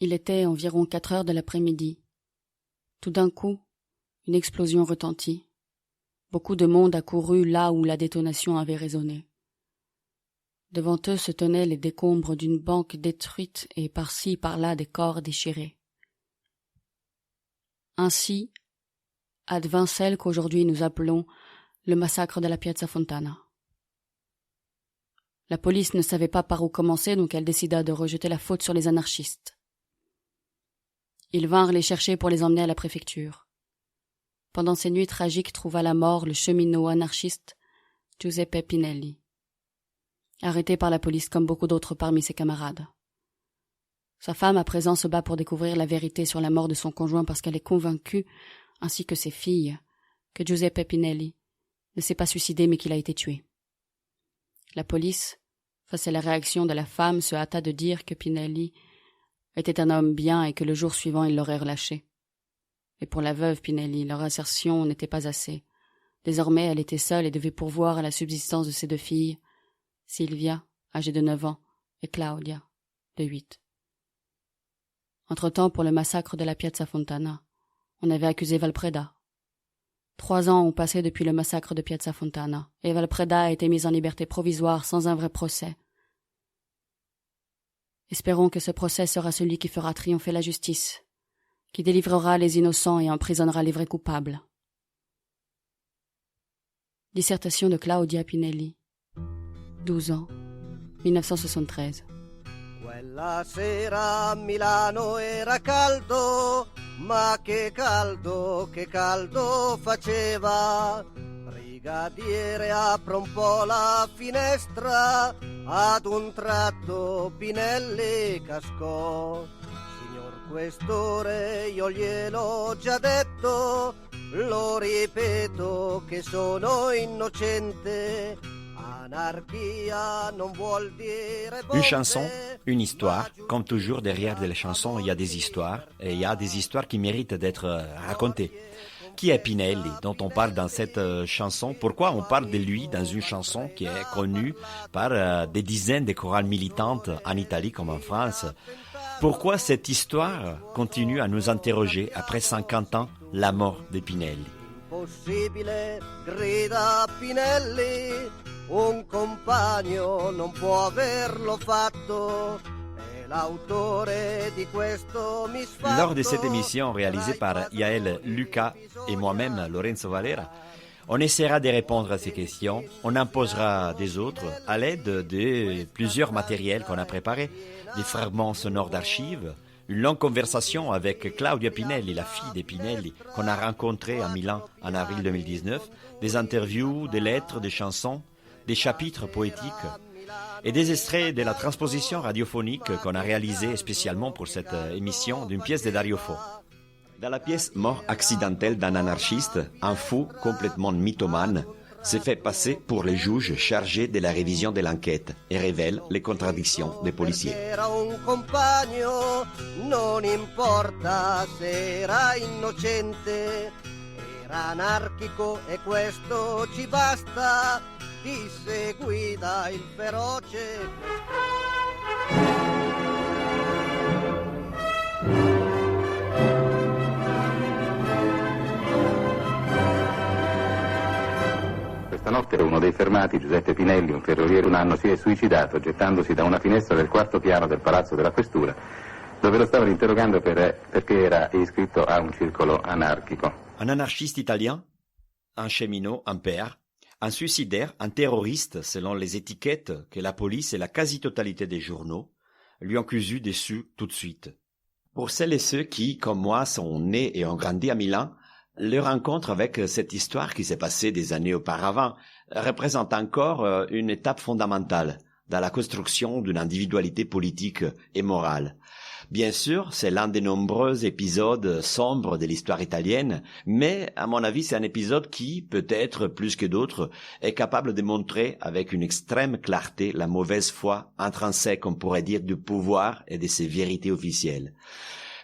Il était environ 4 heures de l'après-midi. Tout d'un coup, une explosion retentit. Beaucoup de monde accourut là où la détonation avait résonné. Devant eux se tenaient les décombres d'une banque détruite et par-ci par-là des corps déchirés. Ainsi advint celle qu'aujourd'hui nous appelons le massacre de la Piazza Fontana. La police ne savait pas par où commencer, donc elle décida de rejeter la faute sur les anarchistes. Ils vinrent les chercher pour les emmener à la préfecture. Pendant ces nuits tragiques trouva la mort le cheminot anarchiste Giuseppe Pinelli, arrêté par la police comme beaucoup d'autres parmi ses camarades. Sa femme à présent se bat pour découvrir la vérité sur la mort de son conjoint parce qu'elle est convaincue, ainsi que ses filles, que Giuseppe Pinelli ne s'est pas suicidé mais qu'il a été tué. La police, face à la réaction de la femme, se hâta de dire que Pinelli était un homme bien et que le jour suivant il l'aurait relâché. Et pour la veuve Pinelli, leur assertion n'était pas assez. Désormais, elle était seule et devait pourvoir à la subsistance de ses 2 filles, Silvia, âgée de 9 ans, et Claudia, de 8. Entre-temps, pour le massacre de la Piazza Fontana, on avait accusé Valpreda. 3 ans ont passé depuis le massacre de Piazza Fontana, et Valpreda a été mis en liberté provisoire sans un vrai procès. Espérons que ce procès sera celui qui fera triompher la justice, qui délivrera les innocents et emprisonnera les vrais coupables. Dissertation de Claudia Pinelli, 12 ans, 1973. Quella sera a Milano era caldo, ma che caldo faceva. Brigadiere apre un po' la finestra, ad un tratto Pinelli cascò. Signor Questore, io gliel'ho già detto, lo ripeto che sono innocente. Une chanson, une histoire. Comme toujours, derrière des chansons, il y a des histoires. Et il y a des histoires qui méritent d'être racontées. Qui est Pinelli, dont on parle dans cette chanson? Pourquoi on parle de lui dans une chanson qui est connue par des dizaines de chorales militantes en Italie comme en France? Pourquoi cette histoire continue à nous interroger après 50 ans, la mort de Pinelli? Possibile, grida Pinelli, un compagno non può averlo fatto, è l'autore di questo misfatto. Lors de cette émission réalisée par Yael Lucas et moi-même, Lorenzo Valera, on essaiera de répondre à ces questions, on en posera des autres à l'aide de plusieurs matériels qu'on a préparés, des fragments sonores d'archives, une longue conversation avec Claudia Pinelli, la fille de Pinelli, qu'on a rencontrée à Milan en avril 2019, des interviews, des lettres, des chansons, des chapitres poétiques et des extraits de la transposition radiophonique qu'on a réalisée spécialement pour cette émission d'une pièce de Dario Fo. Dans la pièce Mort accidentelle d'un anarchiste, un fou complètement mythomane se fait passer pour le juge chargé de la révision de l'enquête et révèle les contradictions des policiers. Era un compagno, non importa se era innocente, era anarchico e questo ci basta, disse guida il feroce. Stanotte uno dei fermati, Giuseppe Pinelli, un ferroviere, un anno, si è suicidato gettandosi da una finestra del 4º piano del Palazzo della Questura, dove lo stavano interrogando perché era iscritto a un circolo anarchico. Un anarchiste italien, un cheminot, un père, un suicidaire, un terroriste, selon les étiquettes que la police et la quasi-totalité des journaux lui ont cousu dessus tout de suite. Pour celles et ceux qui, comme moi, sont nés et ont grandi à Milan, le rencontre avec cette histoire qui s'est passée des années auparavant représente encore une étape fondamentale dans la construction d'une individualité politique et morale. Bien sûr, c'est l'un des nombreux épisodes sombres de l'histoire italienne, mais à mon avis, c'est un épisode qui, peut-être plus que d'autres, est capable de montrer avec une extrême clarté la mauvaise foi intrinsèque, on pourrait dire, du pouvoir et de ses vérités officielles.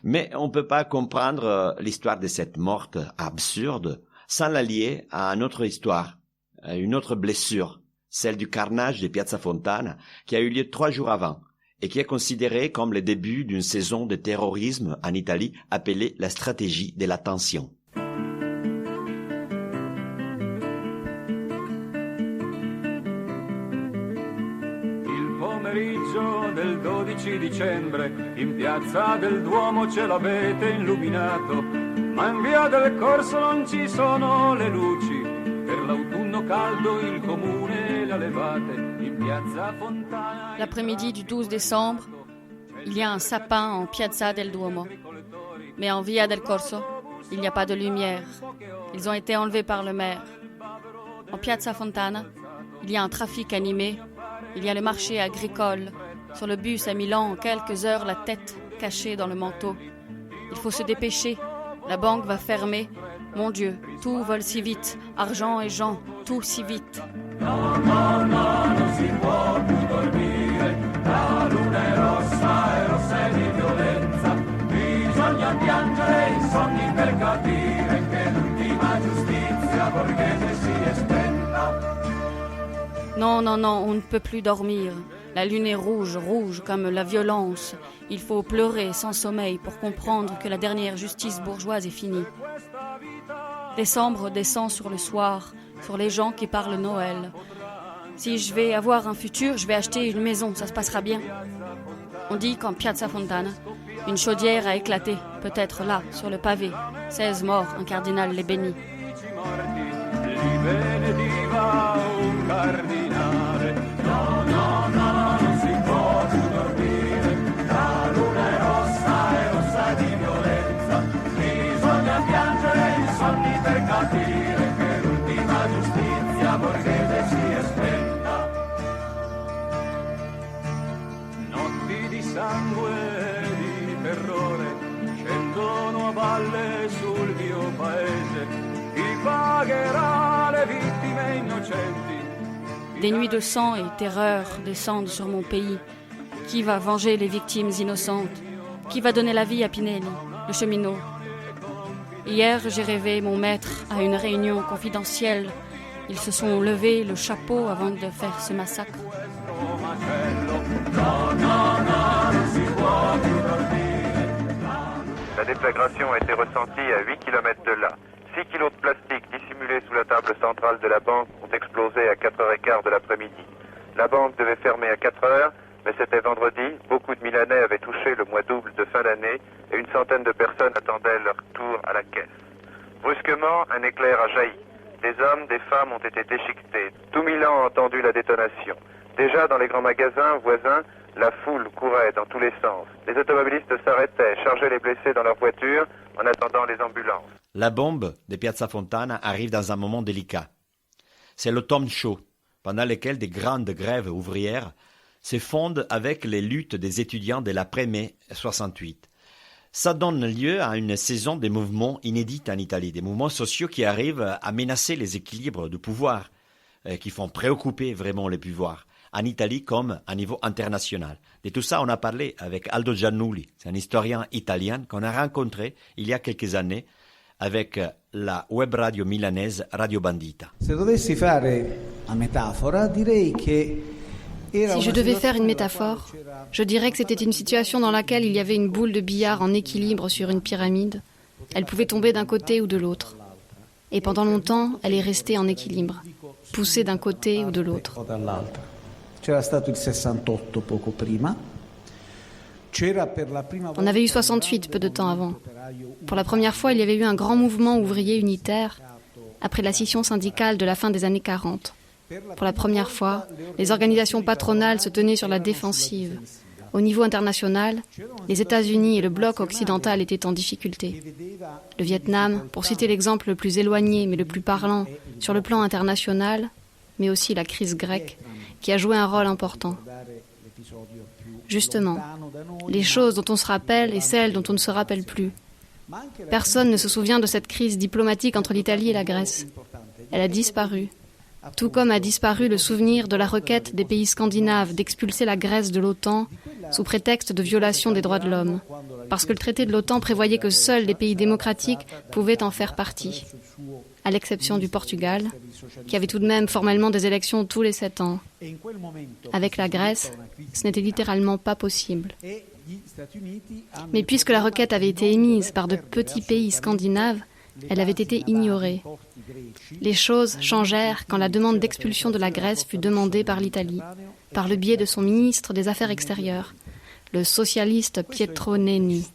Mais on ne peut pas comprendre l'histoire de cette morte absurde sans la lier à une autre histoire, à une autre blessure, celle du carnage de Piazza Fontana, qui a eu lieu 3 jours avant, et qui est considéré comme le début d'une saison de terrorisme en Italie appelée la stratégie de la tension. Il pomeriggio del 12 dicembre in piazza del Duomo ce l'avete illuminato, ma in via del Corso non ci sono le luci. Per l'autunno caldo il comune le ha levate in piazza Fontana. L'après-midi du 12 décembre, il y a un sapin en piazza del Duomo. Mais en via del Corso, il n'y a pas de lumière. Ils ont été enlevés par le maire. En piazza Fontana, il y a un trafic animé. Il y a le marché agricole. Sur le bus à Milan, en quelques heures, la tête cachée dans le manteau. Il faut se dépêcher. La banque va fermer. Mon Dieu, tout vole si vite. Argent et gens, tout si vite. No, no, no, non si può più dormire. La luna è rossa è di violenza. Bisogna piangere i sogni per capire che l'ultima giustizia borghese si è spenta. Non, non, non, on ne peut plus dormir. La lune est rouge, rouge comme la violence. Il faut pleurer sans sommeil pour comprendre que la dernière justice bourgeoise est finie. Décembre descend sur le soir, sur les gens qui parlent Noël. Si je vais avoir un futur, je vais acheter une maison, ça se passera bien. On dit qu'en Piazza Fontana, une chaudière a éclaté, peut-être là, sur le pavé. 16 morts, un cardinal les bénit. Notti di sangue e di terrore scendono a valle sul mio paese. Chi pagherà le vittime innocenti? Des nuits de sang et terreur descendent sur mon pays. Qui va venger les victimes innocentes? Qui va donner la vie à Pinelli, le cheminot? Hier, j'ai rêvé mon maître à une réunion confidentielle. Ils se sont levés le chapeau avant de faire ce massacre. La déflagration a été ressentie à 8 km de là. 6 kilos de plastique dissimulés sous la table centrale de la banque ont explosé à 4h15 de l'après-midi. La banque devait fermer à 4h, mais c'était vendredi. Beaucoup de Milanais avaient touché le mois double de fin d'année et une centaine de personnes attendaient leur tour à la caisse. Brusquement, un éclair a jailli. Des hommes, des femmes ont été déchiquetés. Tout Milan a entendu la détonation. Déjà dans les grands magasins voisins, la foule courait dans tous les sens. Les automobilistes s'arrêtaient, chargeaient les blessés dans leurs voitures en attendant les ambulances. La bombe de Piazza Fontana arrive dans un moment délicat. C'est l'automne chaud, pendant lequel des grandes grèves ouvrières se fondent avec les luttes des étudiants de l'après-mai 68. Ça donne lieu à une saison de mouvements inédits en Italie, des mouvements sociaux qui arrivent à menacer les équilibres du pouvoir, qui font préoccuper vraiment le pouvoir, en Italie comme à niveau international. De tout ça, on a parlé avec Aldo Giannulli, c'est un historien italien qu'on a rencontré il y a quelques années avec la web radio milanaise Radio Bandita. Se dovessi fare una metafora, direi che Si je devais faire une métaphore, je dirais que c'était une situation dans laquelle il y avait une boule de billard en équilibre sur une pyramide. Elle pouvait tomber d'un côté ou de l'autre. Et pendant longtemps, elle est restée en équilibre, poussée d'un côté ou de l'autre. C'era stato il 68 poco prima. On avait eu 68 peu de temps avant. Pour la première fois, il y avait eu un grand mouvement ouvrier unitaire après la scission syndicale de la fin des années 40. Pour la première fois, les organisations patronales se tenaient sur la défensive. Au niveau international, les États-Unis et le bloc occidental étaient en difficulté. Le Vietnam, pour citer l'exemple le plus éloigné mais le plus parlant sur le plan international, mais aussi la crise grecque, qui a joué un rôle important. Justement, les choses dont on se rappelle et celles dont on ne se rappelle plus. Personne ne se souvient de cette crise diplomatique entre l'Italie et la Grèce. Elle a disparu. Tout comme a disparu le souvenir de la requête des pays scandinaves d'expulser la Grèce de l'OTAN sous prétexte de violation des droits de l'homme, parce que le traité de l'OTAN prévoyait que seuls les pays démocratiques pouvaient en faire partie. à l'exception du Portugal, qui avait tout de même formellement des élections tous les 7 ans. Avec la Grèce, ce n'était littéralement pas possible. Mais puisque la requête avait été émise par de petits pays scandinaves, elle avait été ignorée. Les choses changèrent quand la demande d'expulsion de la Grèce fut demandée par l'Italie, par le biais de son ministre des Affaires extérieures, le socialiste Pietro Nenni.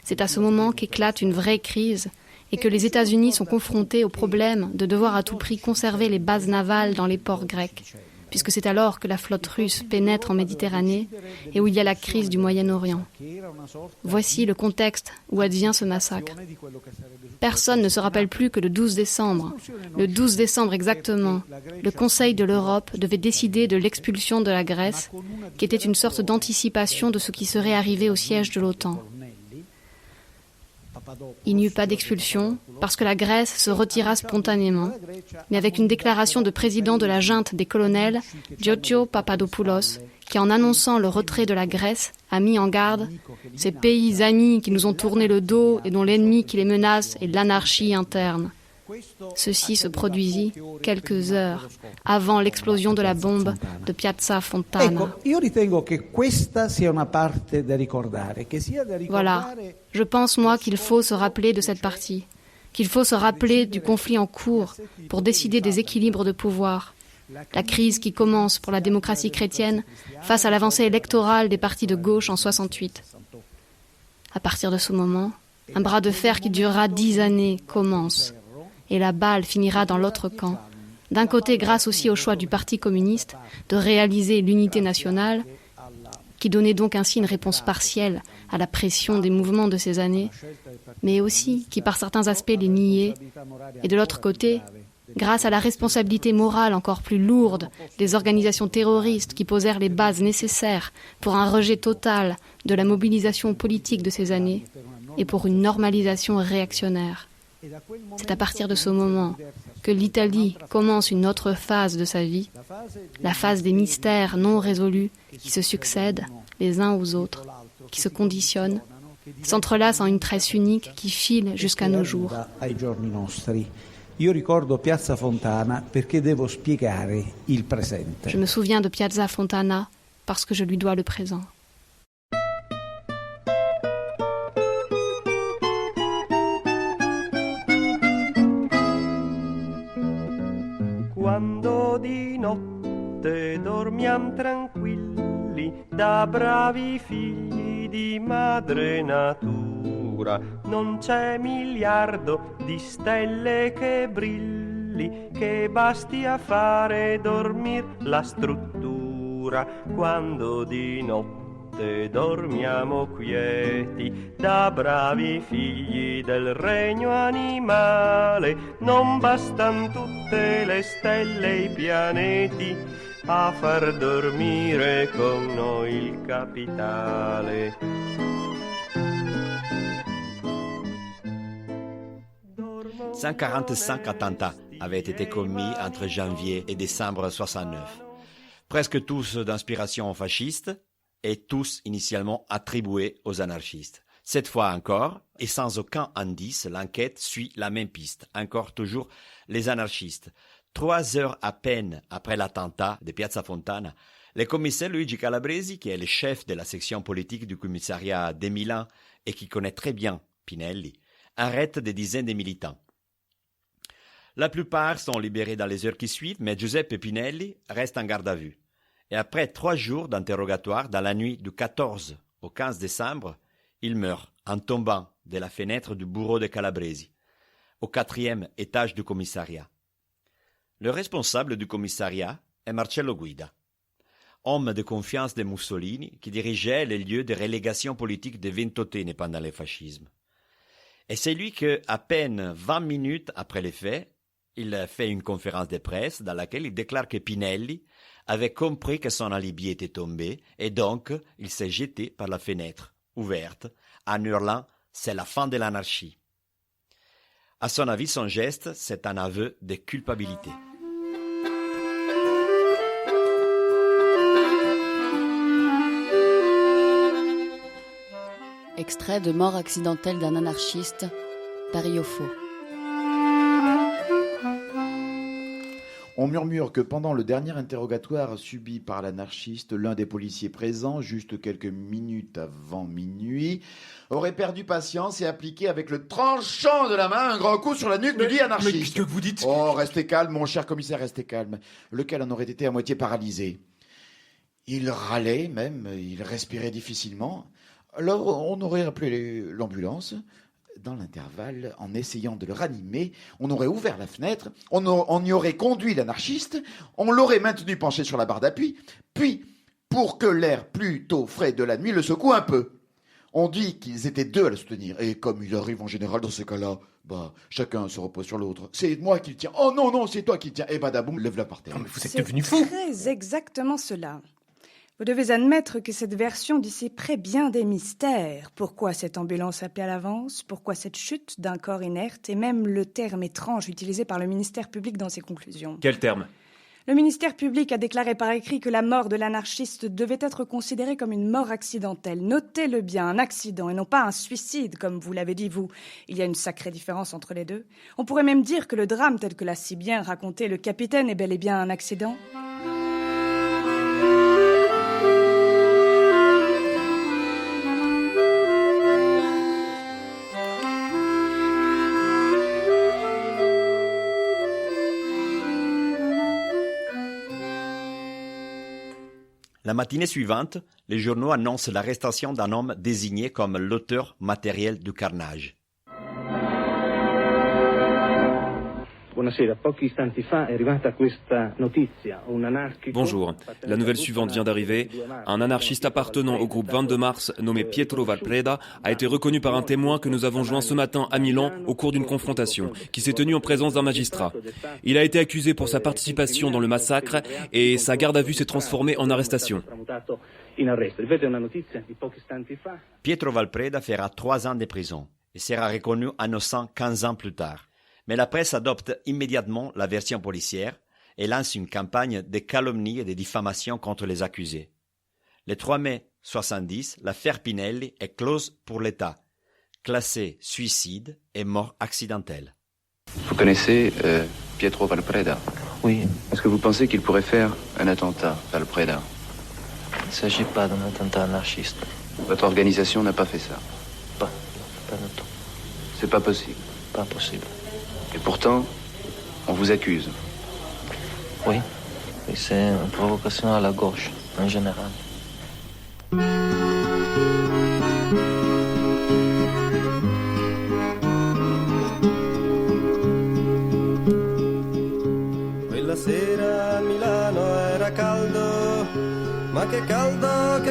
C'est à ce moment qu'éclate une vraie crise et que les États-Unis sont confrontés au problème de devoir à tout prix conserver les bases navales dans les ports grecs, puisque c'est alors que la flotte russe pénètre en Méditerranée et où il y a la crise du Moyen-Orient. Voici le contexte où advient ce massacre. Personne ne se rappelle plus que le 12 décembre exactement, le Conseil de l'Europe devait décider de l'expulsion de la Grèce, qui était une sorte d'anticipation de ce qui serait arrivé au siège de l'OTAN. Il n'y eut pas d'expulsion parce que la Grèce se retira spontanément, mais avec une déclaration de président de la junte des colonels, Giorgio Papadopoulos, qui en annonçant le retrait de la Grèce a mis en garde « Ces pays amis qui nous ont tourné le dos et dont l'ennemi qui les menace est l'anarchie interne ». Ceci se produisit quelques heures avant l'explosion de la bombe de Piazza Fontana. Voilà, je pense moi qu'il faut se rappeler de cette partie, qu'il faut se rappeler du conflit en cours pour décider des équilibres de pouvoir. La crise qui commence pour la démocratie chrétienne face à l'avancée électorale des partis de gauche en 68. À partir de ce moment, un bras de fer qui durera 10 années commence. Et la balle finira dans l'autre camp. D'un côté, grâce aussi au choix du Parti communiste de réaliser l'unité nationale, qui donnait donc ainsi une réponse partielle à la pression des mouvements de ces années, mais aussi qui par certains aspects les niait, et de l'autre côté, grâce à la responsabilité morale encore plus lourde des organisations terroristes qui posèrent les bases nécessaires pour un rejet total de la mobilisation politique de ces années et pour une normalisation réactionnaire. C'est à partir de ce moment que l'Italie commence une autre phase de sa vie, la phase des mystères non résolus qui se succèdent les uns aux autres, qui se conditionnent, s'entrelacent en une tresse unique qui file jusqu'à nos jours. Je me souviens de Piazza Fontana parce que je lui dois le présent. Quando di notte dormiam tranquilli da bravi figli di madre natura, non c'è miliardo di stelle che brilli, che basti a fare dormir la struttura. Quando di notte dormiamo quieti da bravi figli del regno animale, non bastan tutte le stelle e i pianeti a far dormire con noi il capitale. 145 attentats avaient été commis entre janvier et décembre 69, presque tous d'inspiration fasciste et tous initialement attribués aux anarchistes. Cette fois encore, et sans aucun indice, l'enquête suit la même piste, encore toujours les anarchistes. 3 heures à peine après l'attentat de Piazza Fontana, le commissaire Luigi Calabresi, qui est le chef de la section politique du commissariat de Milan et qui connaît très bien Pinelli, arrête des dizaines de militants. La plupart sont libérés dans les heures qui suivent, mais Giuseppe Pinelli reste en garde à vue. Et après 3 jours d'interrogatoire, dans la nuit du 14 au 15 décembre, il meurt en tombant de la fenêtre du bureau de Calabresi, au 4e étage du commissariat. Le responsable du commissariat est Marcello Guida, homme de confiance de Mussolini qui dirigeait les lieux de relégation politique de Ventotene pendant le fascisme. Et c'est lui que, à peine 20 minutes après les faits, il fait une conférence de presse dans laquelle il déclare que Pinelli avait compris que son alibi était tombé et donc il s'est jeté par la fenêtre ouverte en hurlant « c'est la fin de l'anarchie ». À son avis, son geste, c'est un aveu de culpabilité. Extrait de Mort accidentelle d'un anarchiste, Paris au faux. On murmure que pendant le dernier interrogatoire subi par l'anarchiste, l'un des policiers présents, juste quelques minutes avant minuit, aurait perdu patience et appliqué avec le tranchant de la main un grand coup sur la nuque du dit anarchiste. Mais qu'est-ce que vous dites ? Oh, restez calme, mon cher commissaire, restez calme. Lequel en aurait été à moitié paralysé. Il râlait même, il respirait difficilement. Alors on aurait appelé l'ambulance. Dans l'intervalle, en essayant de le ranimer, on aurait ouvert la fenêtre, on y aurait conduit l'anarchiste, on l'aurait maintenu penché sur la barre d'appui, puis, pour que l'air plutôt frais de la nuit le secoue un peu. On dit qu'ils étaient deux à le soutenir, et comme il arrive en général dans ces cas-là, chacun se repose sur l'autre. C'est moi qui le tiens. Oh non, c'est toi qui le tiens. Et badaboum, lève-la par terre. Non, mais vous êtes devenu fou. C'est très exactement cela. Vous devez admettre que cette version dissiperait bien des mystères. Pourquoi cette ambulance appelée à l'avance ? Pourquoi cette chute d'un corps inerte ? Et même le terme étrange utilisé par le ministère public dans ses conclusions. Quel terme ? Le ministère public a déclaré par écrit que la mort de l'anarchiste devait être considérée comme une mort accidentelle. Notez-le bien, un accident et non pas un suicide, comme vous l'avez dit vous. Il y a une sacrée différence entre les deux. On pourrait même dire que le drame tel que l'a si bien raconté le capitaine est bel et bien un accident. La matinée suivante, les journaux annoncent l'arrestation d'un homme désigné comme l'auteur matériel du carnage. Bonjour. La nouvelle suivante vient d'arriver. Un anarchiste appartenant au groupe 22 mars, nommé Pietro Valpreda, a été reconnu par un témoin que nous avons joint ce matin à Milan au cours d'une confrontation, qui s'est tenue en présence d'un magistrat. Il a été accusé pour sa participation dans le massacre et sa garde à vue s'est transformée en arrestation. Pietro Valpreda fera 3 ans de prison et sera reconnu innocent 15 ans plus tard. Mais la presse adopte immédiatement la version policière et lance une campagne de calomnie et de diffamation contre les accusés. Le 3 mai 70, l'affaire Pinelli est close pour l'État, classée suicide et mort accidentelle. Vous connaissez Pietro Valpreda? Oui. Est-ce que vous pensez qu'il pourrait faire un attentat, Valpreda? Il ne s'agit pas d'un attentat anarchiste. Votre organisation n'a pas fait ça? Pas du tout. C'est pas possible? Pas possible. Et pourtant, on vous accuse. Oui, et c'est une provocation à la gauche, en général. Quella sera a Milano era caldo, ma che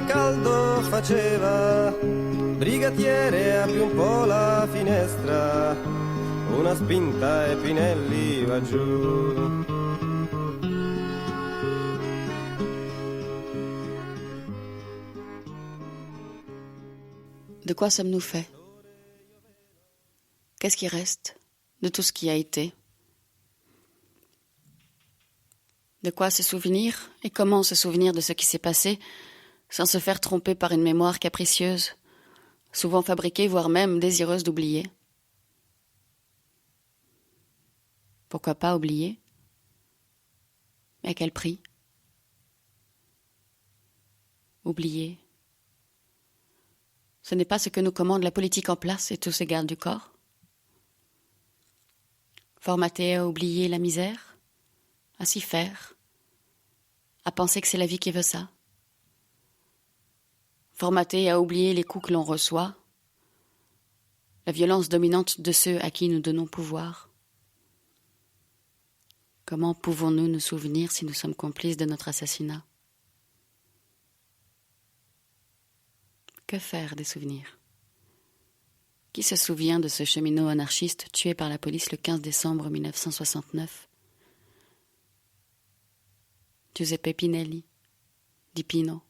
caldo faceva. Brigatiere, apri un po' la finestra. Una spinta e Pinelli va giù. De quoi sommes-nous faits ? Qu'est-ce qui reste de tout ce qui a été ? De quoi se souvenir et comment se souvenir de ce qui s'est passé sans se faire tromper par une mémoire capricieuse, souvent fabriquée, voire même désireuse d'oublier ? Pourquoi pas oublier ? Mais à quel prix ? Oublier. Ce n'est pas ce que nous commande la politique en place et tous ces gardes du corps ? Formaté à oublier la misère, à s'y faire, à penser que c'est la vie qui veut ça. Formaté à oublier les coups que l'on reçoit, la violence dominante de ceux à qui nous donnons pouvoir. Comment pouvons-nous nous souvenir si nous sommes complices de notre assassinat ? Que faire des souvenirs ? Qui se souvient de ce cheminot anarchiste tué par la police le 15 décembre 1969 ? Giuseppe Pinelli, dit Pino.